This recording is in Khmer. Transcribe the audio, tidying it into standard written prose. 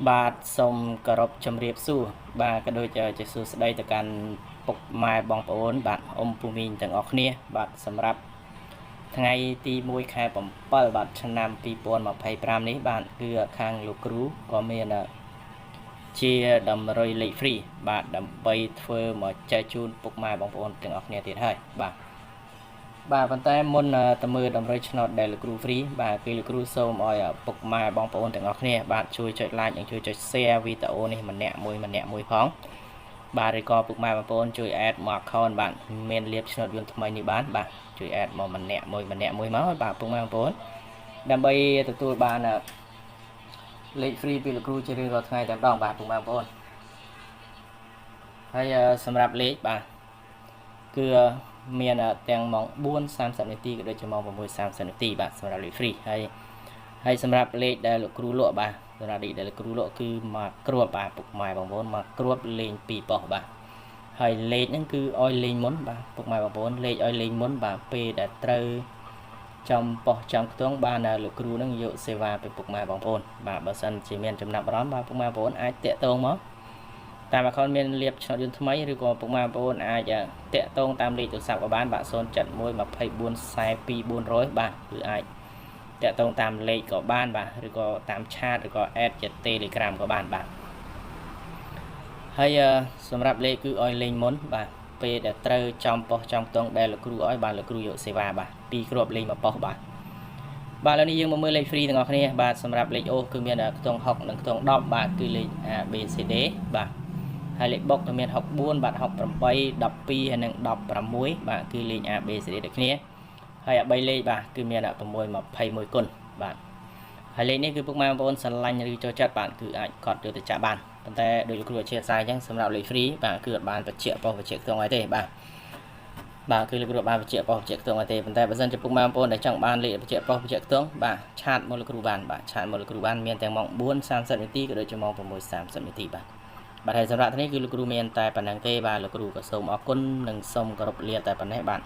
បាទសូមគោរពជម្រាបសួរបាទក៏ដូចជាសួស្តីទៅកាន់ពុកម៉ែបងប្អូនបាទអ៊ំពូមីងទាំងអស់គ្នាបាទសម្រាប់ថ្ងៃទី1ខែ7បាទឆ្នាំ2025នេះបាទគឺខាងលោកគ្រូក៏មានជាតម្រុយលេខ free បាទដើម្បីធ្វើមកចែកជូនពុកម៉ែបងប្អូនទាំងអស់គ្នាទៀតហើយបាទប៉ុន្តែមុនទៅមើលតម្រុយឆ្នោតដែលលោកគ្រូ free បាទគឺលោកគ្រូសូមឲ្យពុកម៉ែបងប្អូនទាំងអស់គ្នាបាទជួយចុច like និងជួយចុច share វីដេអូនេះម្នាក់មួយផងបាទឬក៏ពុកម៉ែបងប្អូនជួយ add មក account បាទមានលៀបឆ្នោតយន្តថ្មីនេះបាទជួយ add មកម្នាក់មួយមកបាទពុកម៉ែបងប្អូនដើម្បីទទួលបានលេខ free ពីលោកគ្រូជារៀងរាល់ថ្ងៃតែម្ដងបាទពុកម៉ែបងប្អូនហើយសម្រាប់លេខបាទគឺមានទាំងម៉ោង 4:30 នាទីក៏ដូចជាម៉ោង 6:30 នាទីបាទសម្រាប់លេខ free ហើយសម្រាប់លេខដែលលោកគ្រូលក់បាទសម្រាប់លេខដែលលោកគ្រូលក់គឺមកគ្រាប់បាទពុកម៉ែបងប្អូនមកគ្រាប់លេង2ប៉ុស្តិ៍បាទហើយលេខហ្នឹងគឺឲ្យលេងមុនបាទពុកម៉ែបងប្អូនលេខឲ្យលេងមុនបាទពេលដែលត្រូវចំប៉ុស្តិ៍ចំខ្ទង់បានលោកគ្រូនឹងយកសេវាពីពុកម៉ែបងប្អូនបាទបើសិនជាមានចំណាប់អារម្មណ៍បាទពុកម៉ែបងប្អូនអាចតាក់ទងមកតាម account មានលៀបឆ្នោតយន្តថ្មីឬក៏ពុកម៉ែបងប្អូនអាចតាក់ទងតាមលេខទូរស័ព្ទក៏បានបាទ071 24 42 400បាទគឺអាចតាក់ទងតាមលេខក៏បានបាទឬក៏តាមឆាតឬក៏ add ជា Telegram ក៏បានបាទហើយសម្រាប់លេខគឺឲ្យលេងមុនបាទពេលដែលត្រូវចំប៉ុស្តិ៍ចំខ្ទង់ដែលលោកគ្រូឲ្យបាទលោកគ្រូយកសេវាបាទ2គ្រាប់លេង1ប៉ុស្តិ៍បាទឥឡូវនេះយើងមកមើលលេខ free ទាំងអស់គ្នាបាទសម្រាប់លេខ O គឺមានខ្ទង់6និងខ្ទង់10បាទគឺលេខ A B C D បាទហើយលេខបុកគឺមាន64បាទ68 12ហើយនិង16បាទគឺលេខ A B C D ដូចគ្នាហើយ3លេខបាទគឺមាន6 21គុណបាទហើយលេខនេះគឺពុកម៉ែបងប្អូនស្រឡាញ់ឬចូលចិត្តបាទគឺអាចកត់យកទៅចាក់បានប៉ុន្តែដោយលោកគ្រូអធិស្ឋានអញ្ចឹងសម្រាប់លេខ free បាទគឺអត់បានបញ្ជាក់ប៉ុស្តិ៍បញ្ជាក់ខ្ទង់អីទេបាទគឺលោកគ្រូបានបញ្ជាក់ប៉ុស្តិ៍បញ្ជាក់ខ្ទង់អីទេប៉ុន្តែបើសិនជាពុកម៉ែបងប្អូនដែលចង់បានលេខបញ្ជាក់ប៉ុស្តិ៍បញ្ជាក់ខ្ទង់បាទឆាតមកលោកគ្រូបានបាទឆាតមកលោកគ្រូបានមានទាំងម៉ោង 4:30 នាទីក៏ដូចជាម៉ោង 6:30 នាទីបាទហើយសម្រាប់ថ្ងៃនេះគឺលោកគ្រូមានតែប៉ុណ្្នឹងទេបាទលោកគ្រូក៏សូមអរគុណនិងសូមគោរពលាតែប៉ុណ្ណេះបាទ